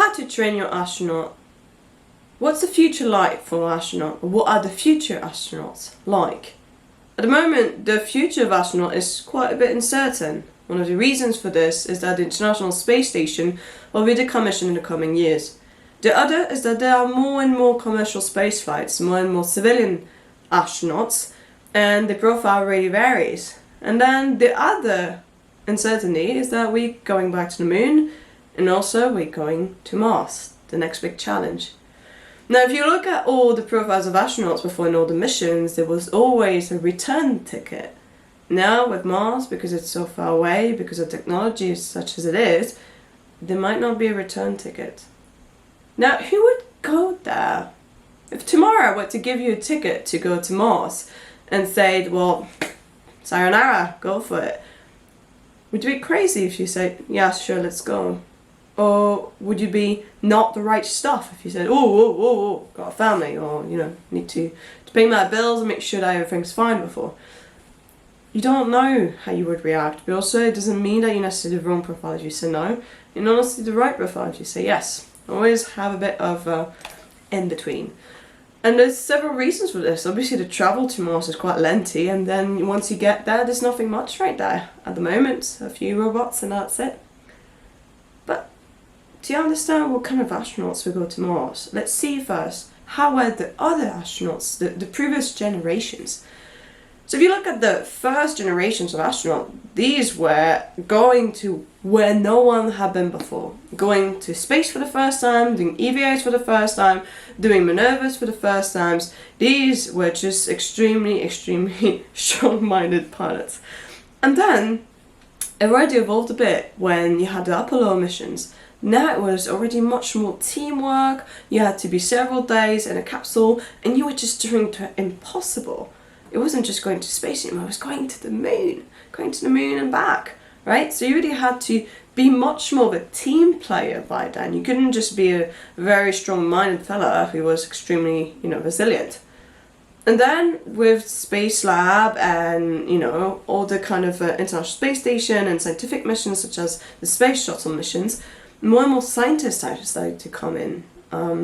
had to train your astronaut, what's the future like for an astronaut? What are the future astronauts like? At the moment, the future of astronaut is quite a bit uncertain. One of the reasons for this is that the International Space Station will be decommissioned in the coming years. The other is that there are more and more commercial space flights, more and more civilian astronauts, and the profile really varies. And then the other uncertainty is that we're going back to the moon, and also we're going to Mars, the next big challenge. Now, if you look at all the profiles of astronauts before in all the missions, there was always a return ticket. Now, with Mars, because it's so far away, because the technology is such as it is, there might not be a return ticket. Now, who would go there? If tomorrow I were to give you a ticket to go to Mars and say, well, sayonara, go for it, would you be crazy if you said, yeah, sure, let's go? Or would you be not the right stuff if you said, oh, got a family, or, need to pay my bills and make sure that everything's fine before? You don't know how you would react, but also it doesn't mean that you're necessarily the wrong profile if you say no. You're not necessarily the right profile if you say yes. Always have a bit of in between. And there's several reasons for this. Obviously the travel to Mars is quite lengthy, and then once you get there, there's nothing much right there. At the moment, a few robots and that's it. But do you understand what kind of astronauts will go to Mars? Let's see first, how were the other astronauts, the previous generations? So if you look at the first generations of astronauts, these were going to where no one had been before. Going to space for the first time, doing EVAs for the first time, doing maneuvers for the first times. These were just extremely strong-minded pilots. And then it already evolved a bit when you had the Apollo missions. Now it was already much more teamwork. You had to be several days in a capsule, and you were just doing the impossible. It wasn't just going to space anymore, it was going to the moon and back, right? So you really had to be much more of a team player by then. You couldn't just be a very strong-minded fella who was extremely, resilient. And then with Space Lab and, all the kind of International Space Station and scientific missions such as the Space Shuttle missions, more and more scientists started to come in.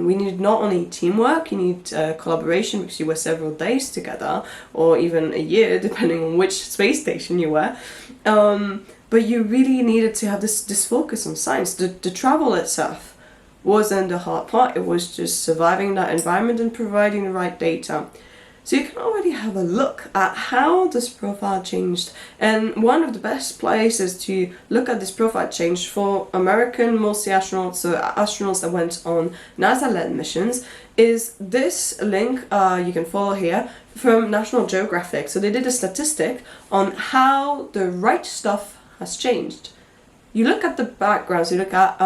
We needed not only teamwork, you need collaboration because you were several days together, or even a year, depending on which space station you were. But you really needed to have this focus on science. The travel itself wasn't the hard part, it was just surviving that environment and providing the right data. So you can already have a look at how this profile changed. And one of the best places to look at this profile change for American multi-astronauts, so astronauts that went on NASA-led missions, is this link you can follow here from National Geographic. So they did a statistic on how the right stuff has changed. You look at the backgrounds, you look at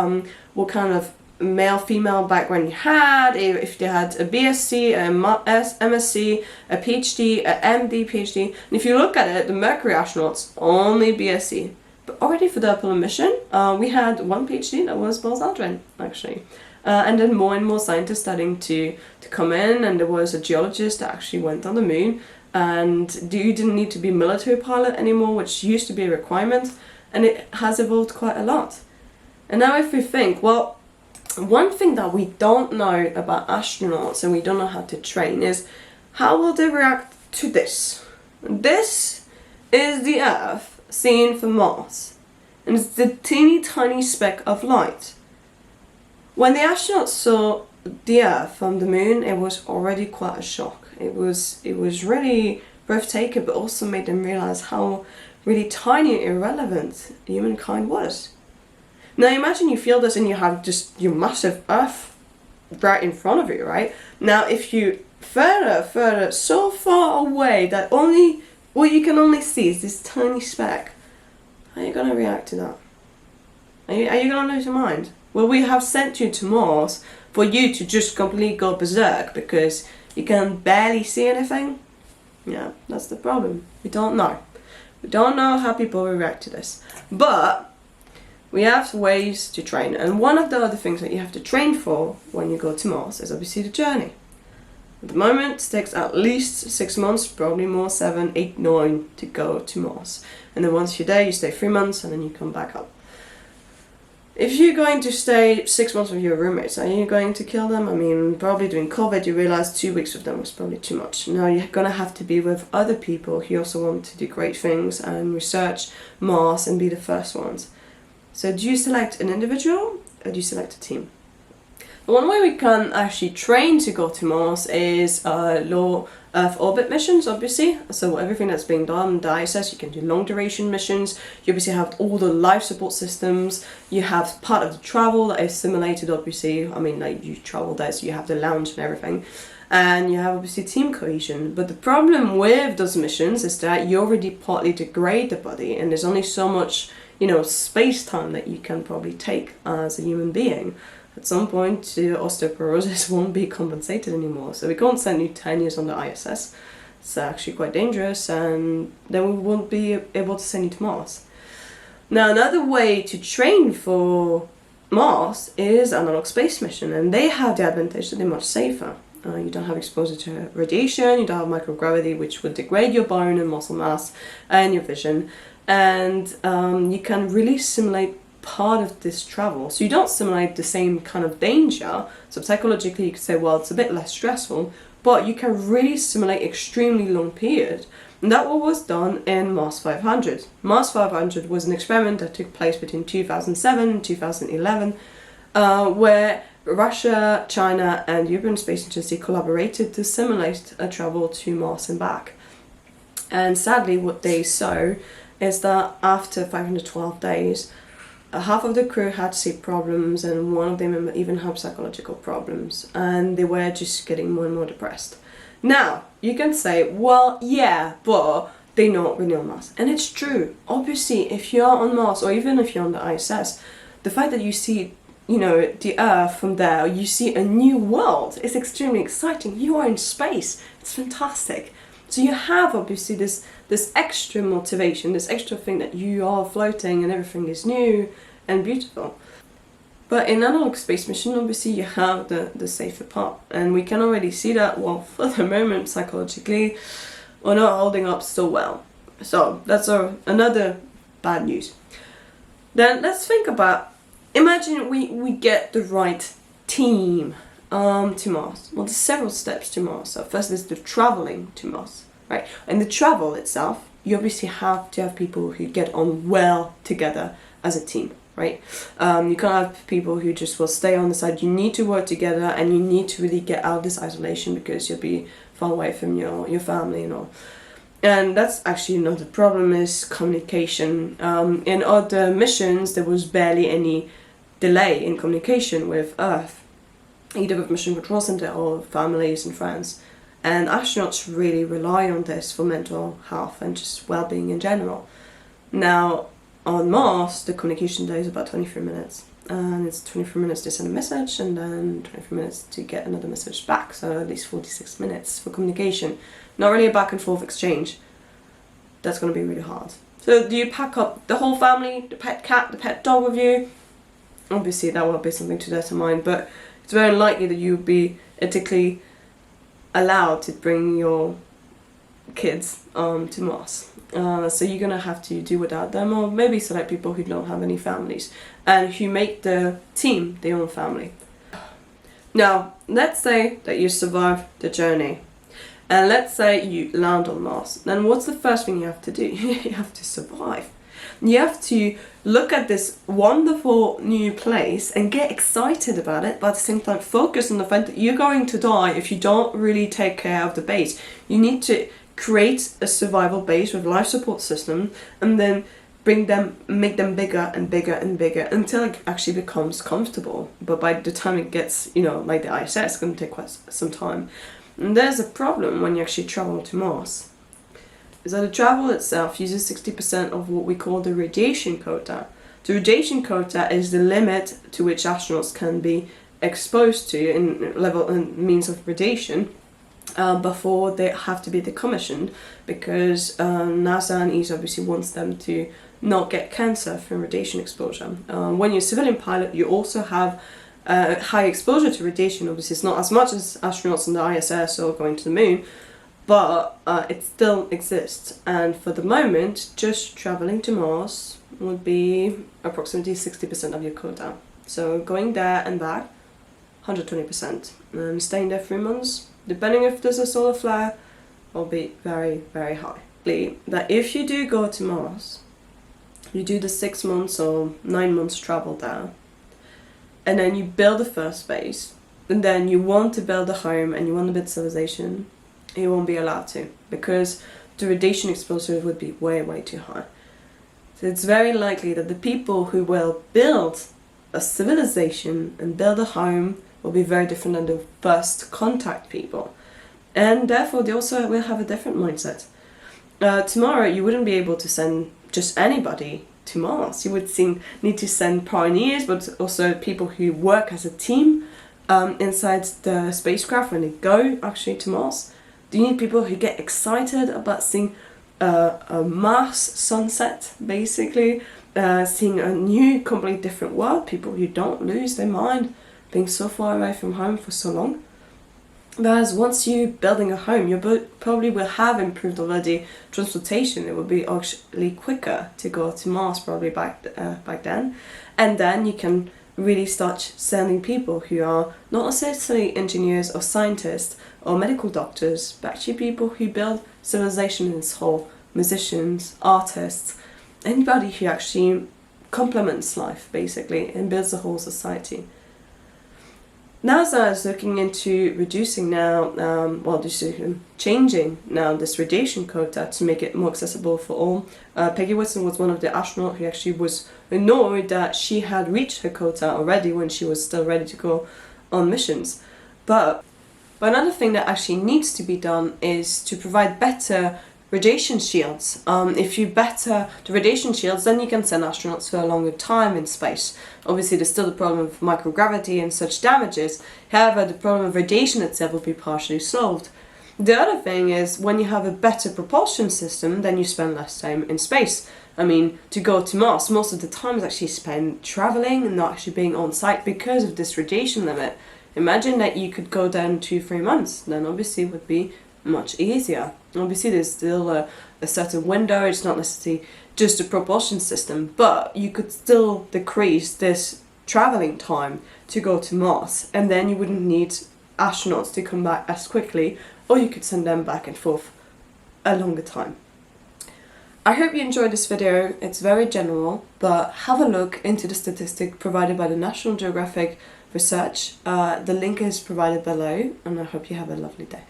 what kind of male-female background you had, if they had a BSc, a MSc, a PhD, a MD, PhD. And if you look at it, the Mercury astronauts, only BSc. But already for the Apollo mission, we had one PhD, that was Buzz Aldrin, actually. And then more and more scientists starting to come in, and there was a geologist that actually went on the moon, and you didn't need to be a military pilot anymore, which used to be a requirement, and it has evolved quite a lot. And now if we think, well, one thing that we don't know about astronauts and we don't know how to train is how will they react to this. This is the Earth seen from Mars, and it's the teeny tiny speck of light. When the astronauts saw the Earth from the moon, it was already quite a shock. It was really breathtaking, but also made them realize how really tiny and irrelevant humankind was. Now imagine you feel this and you have just your massive Earth right in front of you, right? Now if you further, so far away that what you can only see is this tiny speck, how are you going to react to that? Are you going to lose your mind? Well, we have sent you to Mars for you to just completely go berserk because you can barely see anything? Yeah, that's the problem. We don't know. We don't know how people will react to this. But we have ways to train, and one of the other things that you have to train for when you go to Mars is obviously the journey. At the moment, it takes at least 6 months, probably more, 7, 8, 9 to go to Mars. And then once you're there, you stay 3 months and then you come back up. if you're going to stay 6 months with your roommates, are you going to kill them? I mean, probably during COVID, you realized 2 weeks with them was probably too much. Now you're gonna have to be with other people who also want to do great things and research Mars and be the first ones. So do you select an individual or do you select a team? One way we can actually train to go to Mars is low Earth orbit missions, obviously. So everything that's being done, the ISS, you can do long duration missions. You obviously have all the life support systems. You have part of the travel that is simulated, obviously. I mean, like, you travel there, so you have the lounge and everything. And you have obviously team cohesion. But the problem with those missions is that you already partly degrade the body, and there's only so much, you know, space time that you can probably take as a human being. At some point, the osteoporosis won't be compensated anymore. So we can't send you 10 years on the ISS. It's actually quite dangerous, and then we won't be able to send you to Mars. Now, another way to train for Mars is analog space mission, and they have the advantage that they're much safer. You don't have exposure to radiation, you don't have microgravity, which would degrade your bone and muscle mass and your vision, and you can really simulate part of this travel. So you don't simulate the same kind of danger. So psychologically you could say, well, it's a bit less stressful, but you can really simulate extremely long period. And that was done in Mars 500. Mars 500 was an experiment that took place between 2007 and 2011, where Russia, China and the European Space Agency collaborated to simulate a travel to Mars and back. And sadly what they saw is that after 512 days, half of the crew had sleep problems, and one of them even had psychological problems, and they were just getting more and more depressed. Now, you can say, well, yeah, but they're not really on Mars. And it's true. Obviously, if you're on Mars, or even if you're on the ISS, the fact that you see, you know, the Earth from there, you see a new world, is extremely exciting. You are in space. It's fantastic. So you have obviously this extra motivation, this extra thing that you are floating and everything is new and beautiful. But in analog space mission, obviously you have the safer part, and we can already see that, well, for the moment, psychologically, we're not holding up so well. So that's another bad news. Then let's think about, imagine we get the right team to Mars. Well, there's several steps to Mars. So first there's the traveling to Mars, right? And the travel itself, you obviously have to have people who get on well together as a team, right? You can't have people who just will stay on the side. You need to work together, and you need to really get out of this isolation, because you'll be far away from your family and all. And that's actually another problem, is communication. In other missions, there was barely any delay in communication with Earth, either with Mission Control Center or families and friends. And astronauts really rely on this for mental health and just well-being in general. Now, on Mars, the communication delay is about 23 minutes. And it's 23 minutes to send a message, and then 23 minutes to get another message back. So at least 46 minutes for communication. Not really a back and forth exchange. That's going to be really hard. So do you pack up the whole family, the pet cat, the pet dog with you? Obviously that will be something to determine, but it's very unlikely that you would be ethically allowed to bring your kids to Mars. So you're gonna have to do without them, or maybe select people who don't have any families and who make the team their own family. Now, let's say that you survive the journey, and let's say you land on Mars. Then what's the first thing you have to do? You have to survive. You have to look at this wonderful new place and get excited about it, but at the same time focus on the fact that you're going to die if you don't really take care of the base. You need to create a survival base with life support system, and then make them bigger and bigger and bigger until it actually becomes comfortable. But by the time it gets, you know, like the ISS, it's going to take quite some time. And there's a problem when you actually travel to Mars. Is that the travel itself uses 60% of what we call the radiation quota. The radiation quota is the limit to which astronauts can be exposed to in means of radiation before they have to be decommissioned, because NASA and ESA obviously wants them to not get cancer from radiation exposure. When you're a civilian pilot, you also have high exposure to radiation. Obviously it's not as much as astronauts on the ISS or going to the moon, but it still exists, and for the moment just traveling to Mars would be approximately 60% of your quota. So going there and back, 120%, and staying there 3 months, depending if there's a solar flare, will be very, very high. That if you do go to Mars, you do the 6 months or 9 months travel there, and then you build the first base, and then you want to build a home and you want to build civilization, you won't be allowed to, because the radiation exposure would be way, way too high. So it's very likely that the people who will build a civilization and build a home will be very different than the first contact people. And therefore they also will have a different mindset. Tomorrow you wouldn't be able to send just anybody to Mars. You would need to send pioneers, but also people who work as a team inside the spacecraft when they go actually to Mars. You need people who get excited about seeing a Mars sunset, basically, seeing a new, completely different world, people who don't lose their mind being so far away from home for so long. Whereas once you're building a home, you probably will have improved already transportation. It will be actually quicker to go to Mars probably back then. And then you can really start sending people who are not necessarily engineers or scientists or medical doctors, but actually people who build civilization in its whole, musicians, artists, anybody who actually complements life basically and builds the whole society. NASA is looking into reducing now, changing now this radiation quota to make it more accessible for all. Peggy Whitson was one of the astronauts who actually was annoyed that she had reached her quota already when she was still ready to go on missions. But another thing that actually needs to be done is to provide better radiation shields. If you better the radiation shields, then you can send astronauts for a longer time in space. Obviously there's still the problem of microgravity and such damages, however the problem of radiation itself will be partially solved. The other thing is, when you have a better propulsion system, then you spend less time in space. I mean, to go to Mars, most of the time is actually spent travelling and not actually being on site because of this radiation limit. Imagine that you could go down 2-3 months, then obviously it would be much easier. Obviously there's still a certain window, it's not necessarily just a propulsion system, but you could still decrease this travelling time to go to Mars, and then you wouldn't need astronauts to come back as quickly, or you could send them back and forth a longer time. I hope you enjoyed this video. It's very general, but have a look into the statistic provided by the National Geographic research. The link is provided below, and I hope you have a lovely day.